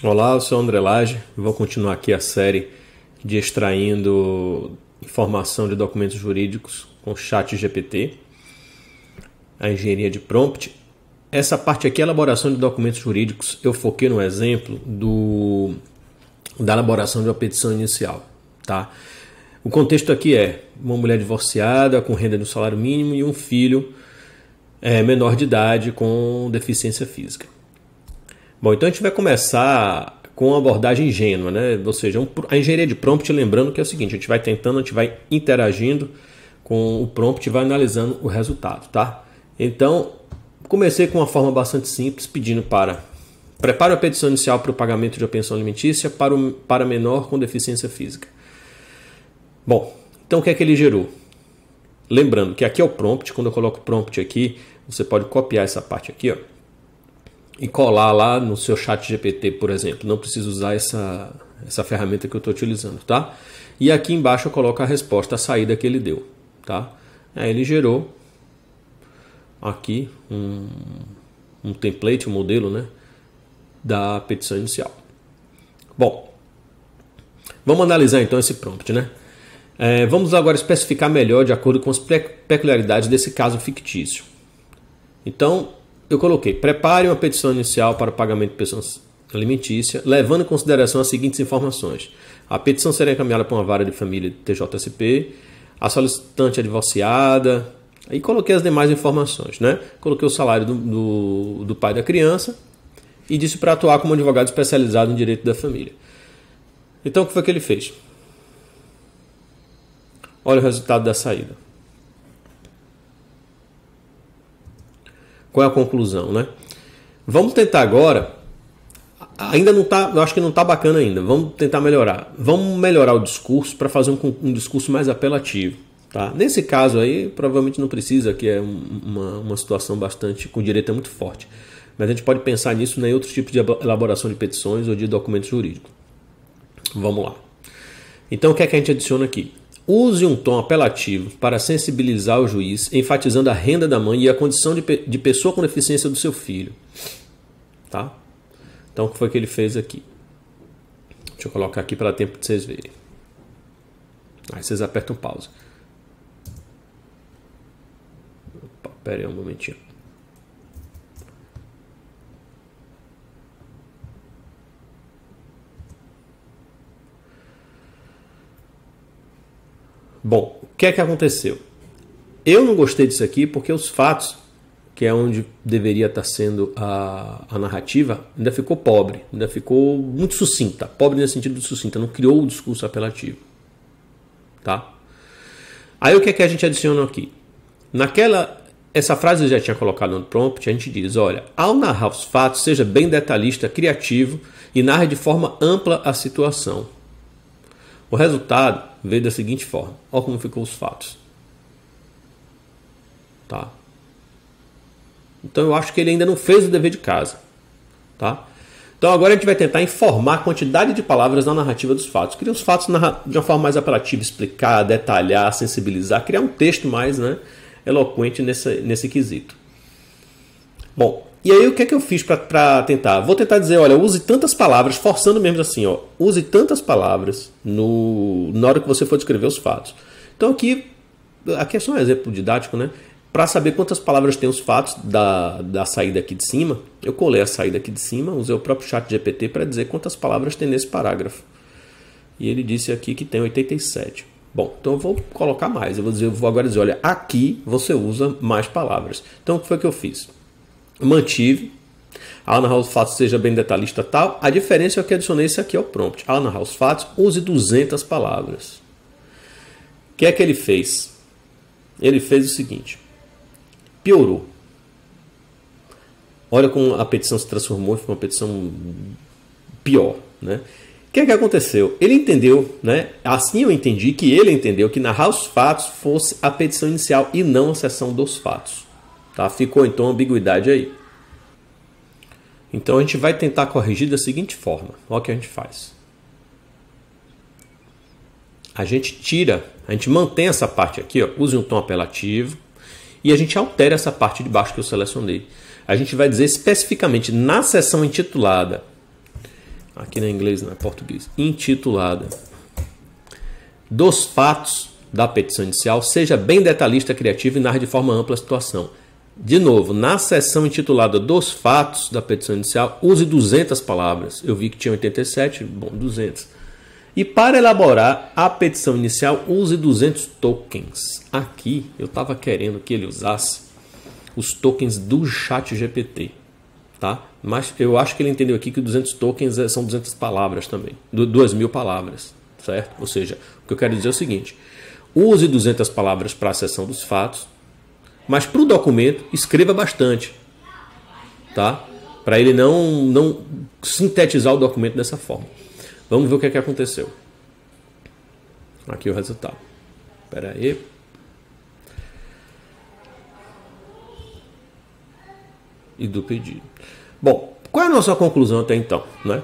Olá, eu sou o André Lage. Vou continuar aqui a série de extraindo informação de documentos jurídicos com o ChatGPT, a engenharia de prompt. Essa parte aqui, a elaboração de documentos jurídicos, eu foquei no exemplo da elaboração de uma petição inicial. Tá? O contexto aqui é uma mulher divorciada com renda de um salário mínimo e um filho menor de idade com deficiência física. Bom, então a gente vai começar com uma abordagem ingênua, né? Ou seja, a engenharia de prompt, lembrando que é o seguinte, a gente vai tentando, a gente vai interagindo com o prompt e vai analisando o resultado, tá? Então, comecei com uma forma bastante simples, pedindo prepare a petição inicial para o pagamento de uma pensão alimentícia para menor com deficiência física. Bom, então o que é que ele gerou? Lembrando que aqui é o prompt, quando eu coloco o prompt aqui, você pode copiar essa parte aqui, ó, e colar lá no seu ChatGPT, por exemplo. Não preciso usar essa ferramenta que eu estou utilizando, tá? E aqui embaixo eu coloco a resposta, a saída que ele deu, tá? Aí ele gerou aqui um template, um modelo, né, da petição inicial. Bom, vamos analisar então esse prompt, né? Vamos agora especificar melhor de acordo com as peculiaridades desse caso fictício. Então, eu coloquei, prepare uma petição inicial para o pagamento de pensão alimentícia, levando em consideração as seguintes informações. A petição será encaminhada para uma vara de família de TJSP, a solicitante é divorciada, aí coloquei as demais informações, né? Coloquei o salário do pai da criança e disse para atuar como advogado especializado em direito da família. Então, o que foi que ele fez? Olha o resultado da saída. Qual é a conclusão, né? Vamos tentar agora, ainda não tá, eu acho que não está bacana ainda, vamos tentar melhorar. Vamos melhorar o discurso para fazer um discurso mais apelativo. Tá? Nesse caso aí, provavelmente não precisa, que é uma situação bastante, com direito é muito forte. Mas a gente pode pensar nisso em outros tipos de elaboração de petições ou de documentos jurídicos. Vamos lá. Então o que é que a gente adiciona aqui? Use um tom apelativo para sensibilizar o juiz, enfatizando a renda da mãe e a condição de pessoa com deficiência do seu filho. Tá? Então, o que foi que ele fez aqui? Deixa eu colocar aqui para dar tempo de vocês verem. Aí vocês apertam pausa. Opa, pera aí um momentinho. Bom, o que é que aconteceu? Eu não gostei disso aqui porque os fatos, que é onde deveria estar sendo a narrativa, ainda ficou pobre, ainda ficou muito sucinta. Pobre nesse sentido de sucinta, não criou o discurso apelativo. Tá? Aí o que é que a gente adiciona aqui? Essa frase eu já tinha colocado no prompt, a gente diz, olha, ao narrar os fatos, seja bem detalhista, criativo e narre de forma ampla a situação. O resultado veio da seguinte forma. Olha como ficou os fatos. Tá? Então eu acho que ele ainda não fez o dever de casa. Tá? Então agora a gente vai tentar informar a quantidade de palavras na narrativa dos fatos. Criar os fatos de uma forma mais apelativa, explicar, detalhar, sensibilizar, criar um texto mais, né, eloquente nesse quesito. Bom, e aí o que é que eu fiz para tentar? Vou tentar dizer, olha, use tantas palavras, forçando mesmo assim, ó, use tantas palavras na hora que você for descrever os fatos. Então aqui é só um exemplo didático, né? Para saber quantas palavras tem os fatos da saída aqui de cima, eu colei a saída aqui de cima, usei o próprio ChatGPT para dizer quantas palavras tem nesse parágrafo. E ele disse aqui que tem 87. Bom, então eu vou colocar mais. Eu vou agora dizer, olha, aqui você usa mais palavras. Então o que foi que eu fiz? Mantive, ao narrar os fatos seja bem detalhista tal. A diferença é que eu adicionei isso aqui ao prompt. Ao narrar os fatos, use 200 palavras. O que é que ele fez? Ele fez o seguinte. Piorou. Olha como a petição se transformou, foi uma petição pior, né? O que é que aconteceu? Ele entendeu, né? Assim eu entendi que ele entendeu que narrar os fatos fosse a petição inicial e não a seção dos fatos. Tá? Ficou então a ambiguidade aí. Então a gente vai tentar corrigir da seguinte forma. Olha o que a gente faz. A gente mantém essa parte aqui, ó, use um tom apelativo, e a gente altera essa parte de baixo que eu selecionei. A gente vai dizer especificamente na seção intitulada aqui no inglês, não é português, intitulada dos fatos da petição inicial, seja bem detalhista, criativo e narre de forma ampla a situação. De novo, na seção intitulada dos fatos da petição inicial, use 200 palavras. Eu vi que tinha 87, bom, 200. E para elaborar a petição inicial, use 200 tokens. Aqui, eu estava querendo que ele usasse os tokens do ChatGPT, tá? Mas eu acho que ele entendeu aqui que 200 tokens são 200 palavras também, 2.000 palavras, certo? Ou seja, o que eu quero dizer é o seguinte, use 200 palavras para a seção dos fatos, mas para o documento, escreva bastante, tá? Para ele não sintetizar o documento dessa forma. Vamos ver o que é que aconteceu. Aqui o resultado. Espera aí. E do pedido. Bom, qual é a nossa conclusão até então, né?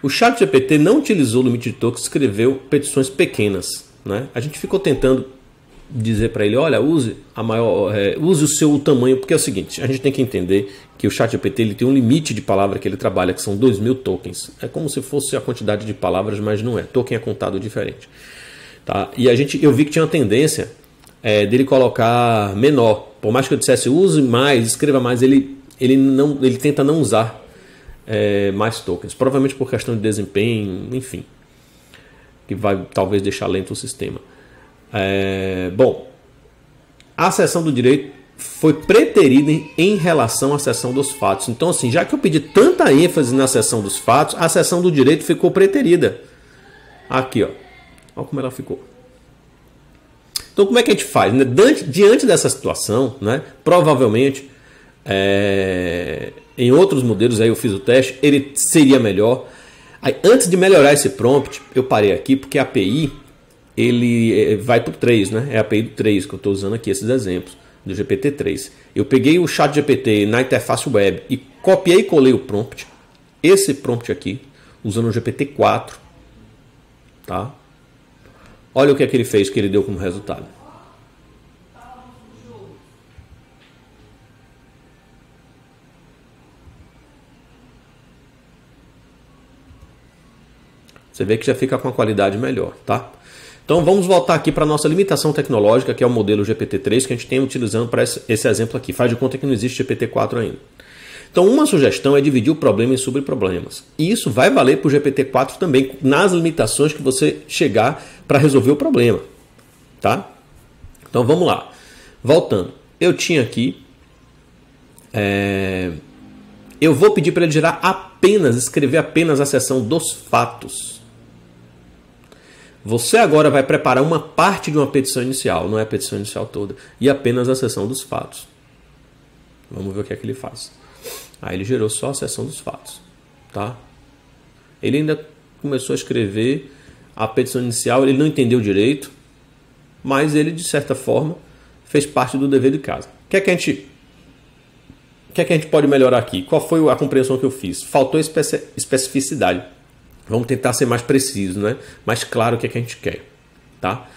O ChatGPT não utilizou o limite de tokens, escreveu petições pequenas, né? A gente ficou tentando dizer para ele, olha, use o seu tamanho, porque é o seguinte, a gente tem que entender que o ChatGPT ele tem um limite de palavra que ele trabalha, que são 2.000 tokens. É como se fosse a quantidade de palavras, mas não é. Token é contado diferente. Tá? E eu vi que tinha uma tendência dele colocar menor. Por mais que eu dissesse use mais, escreva mais, ele tenta não usar mais tokens. Provavelmente por questão de desempenho, enfim. Que vai talvez deixar lento o sistema. Bom, a seção do direito foi preterida em relação à seção dos fatos. Então, assim, já que eu pedi tanta ênfase na seção dos fatos, a seção do direito ficou preterida. Aqui, ó. Olha como ela ficou. Então, como é que a gente faz? Diante dessa situação, né, provavelmente, em outros modelos, aí eu fiz o teste, ele seria melhor. Aí, antes de melhorar esse prompt, eu parei aqui, porque a API ele vai para o 3, né? É a API do 3 que eu estou usando aqui, esses exemplos, do GPT-3. Eu peguei o ChatGPT na interface web e copiei e colei o prompt, esse prompt aqui, usando o GPT-4. Tá? Olha o que é que ele fez, que ele deu como resultado. Você vê que já fica com uma qualidade melhor, tá? Então vamos voltar aqui para a nossa limitação tecnológica, que é o modelo GPT-3 que a gente tem utilizando para esse exemplo aqui. Faz de conta que não existe GPT-4 ainda. Então uma sugestão é dividir o problema em subproblemas. E isso vai valer para o GPT-4 também, nas limitações que você chegar para resolver o problema. Tá? Então vamos lá. Voltando. Eu tinha aqui... eu vou pedir para ele escrever apenas a seção dos fatos. Você agora vai preparar uma parte de uma petição inicial, não é a petição inicial toda, e apenas a seção dos fatos. Vamos ver o que é que ele faz. Aí ele gerou só a seção dos fatos. Tá? Ele ainda começou a escrever a petição inicial, ele não entendeu direito, mas ele, de certa forma, fez parte do dever de casa. O que é que a gente pode melhorar aqui? Qual foi a compreensão que eu fiz? Faltou especificidade. Vamos tentar ser mais preciso, né? Mais claro o que é que a gente quer. Tá?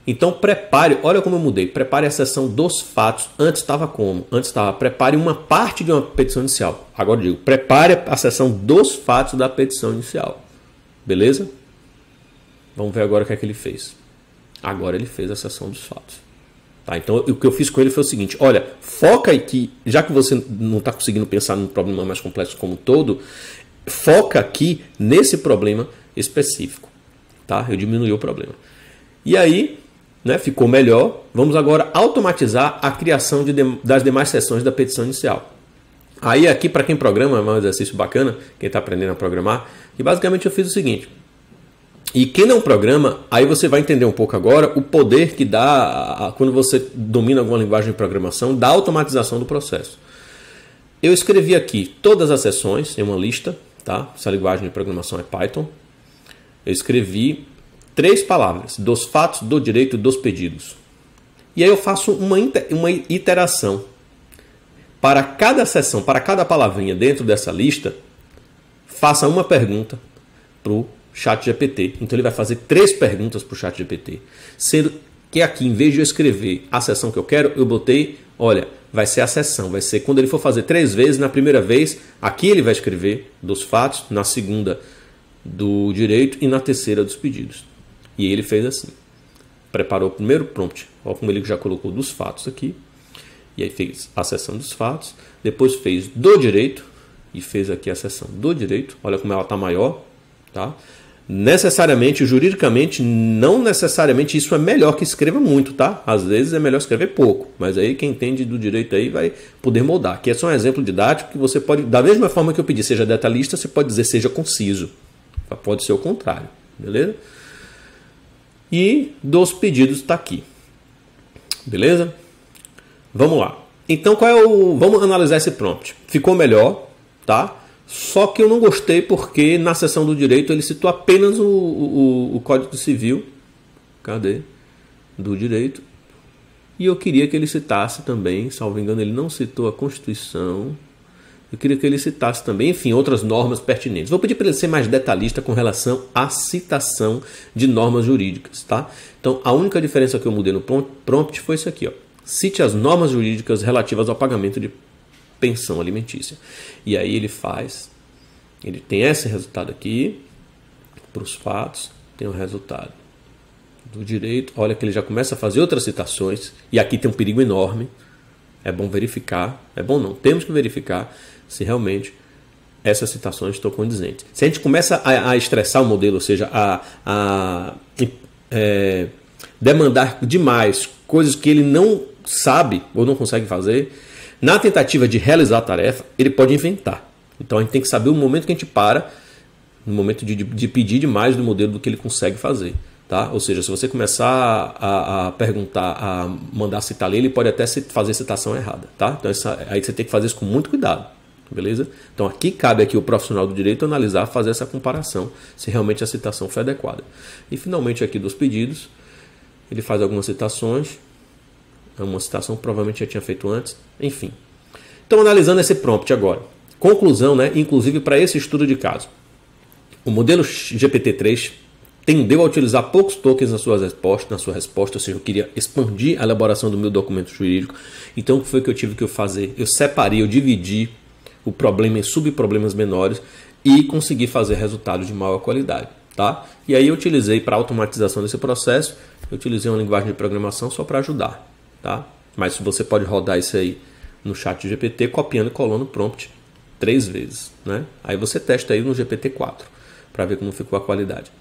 Então prepare, olha como eu mudei. Prepare a seção dos fatos. Antes estava como? Antes estava prepare uma parte de uma petição inicial. Agora eu digo, prepare a seção dos fatos da petição inicial. Beleza? Vamos ver agora o que é que ele fez. Agora ele fez a seção dos fatos. Tá? Então o que eu fiz com ele foi o seguinte. Olha, foca aqui, já que você não está conseguindo pensar num problema mais complexo como um todo, foca aqui nesse problema específico. Tá? Eu diminui o problema. E aí, né, ficou melhor. Vamos agora automatizar a criação das demais seções da petição inicial. Aí aqui, para quem programa, é um exercício bacana, quem está aprendendo a programar, que basicamente eu fiz o seguinte. E quem não programa, aí você vai entender um pouco agora o poder que dá, quando você domina alguma linguagem de programação, da automatização do processo. Eu escrevi aqui todas as seções em uma lista, tá? Essa linguagem de programação é Python. Eu escrevi 3 palavras, dos fatos, do direito e dos pedidos. E aí eu faço uma iteração. Para cada seção, para cada palavrinha dentro dessa lista, faça uma pergunta para o ChatGPT. Então ele vai fazer 3 perguntas para o ChatGPT. Sendo que aqui, em vez de eu escrever a seção que eu quero, eu botei, olha, vai ser a seção, vai ser quando ele for fazer 3 vezes, na primeira vez, aqui ele vai escrever dos fatos, na segunda do direito e na terceira dos pedidos. E ele fez assim, preparou o primeiro prompt, olha como ele já colocou dos fatos aqui, e aí fez a seção dos fatos, depois fez do direito, e fez aqui a seção do direito, olha como ela está maior, tá? Necessariamente, juridicamente, não necessariamente isso é melhor que escreva muito, tá? Às vezes é melhor escrever pouco, mas aí quem entende do direito aí vai poder moldar. Aqui é só um exemplo didático que você pode, da mesma forma que eu pedi seja detalhista, você pode dizer seja conciso. Pode ser o contrário, beleza? E dos pedidos está aqui, beleza? Vamos lá. Então, vamos analisar esse prompt. Ficou melhor, tá? Só que eu não gostei porque na seção do direito ele citou apenas o Código Civil. Cadê? Do direito. E eu queria que ele citasse também, salvo engano, ele não citou a Constituição. Eu queria que ele citasse também, enfim, outras normas pertinentes. Vou pedir para ele ser mais detalhista com relação à citação de normas jurídicas, tá? Então, a única diferença que eu mudei no prompt foi isso aqui, ó. Cite as normas jurídicas relativas ao pagamento de pensão alimentícia. E aí ele tem esse resultado aqui, para os fatos, tem o resultado do direito. Olha que ele já começa a fazer outras citações, e aqui tem um perigo enorme. É bom verificar, é bom não, temos que verificar se realmente essas citações estão condizentes. Se a gente começa a estressar o modelo, ou seja, a demandar demais coisas que ele não sabe ou não consegue fazer, na tentativa de realizar a tarefa, ele pode inventar. Então a gente tem que saber o momento que a gente para, no momento de pedir demais do modelo do que ele consegue fazer. Tá? Ou seja, se você começar a perguntar, a mandar citar ali, ele pode até fazer citação errada. Tá? Então aí você tem que fazer isso com muito cuidado. Beleza? Então aqui cabe aqui o profissional do direito analisar, fazer essa comparação, se realmente a citação foi adequada. E finalmente aqui dos pedidos, ele faz algumas citações, uma citação que provavelmente já tinha feito antes, enfim. Então analisando esse prompt agora. Conclusão, né? Inclusive para esse estudo de caso. O modelo GPT-3 tendeu a utilizar poucos tokens na sua resposta, ou seja, eu queria expandir a elaboração do meu documento jurídico. Então o que foi que eu tive que fazer? Eu separei, eu dividi o problema em subproblemas menores e consegui fazer resultados de maior qualidade. Tá? E aí eu utilizei para automatização desse processo, eu utilizei uma linguagem de programação só para ajudar. Tá? Mas você pode rodar isso aí no chat GPT, copiando e colando o prompt 3 vezes. Né? Aí você testa aí no GPT-4 para ver como ficou a qualidade.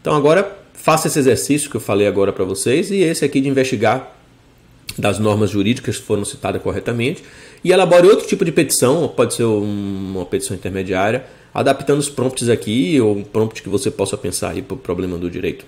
Então agora faça esse exercício que eu falei agora para vocês e esse aqui de investigar das normas jurídicas que foram citadas corretamente e elabore outro tipo de petição, pode ser uma petição intermediária, adaptando os prompts aqui ou um prompt que você possa pensar aí para o problema do direito.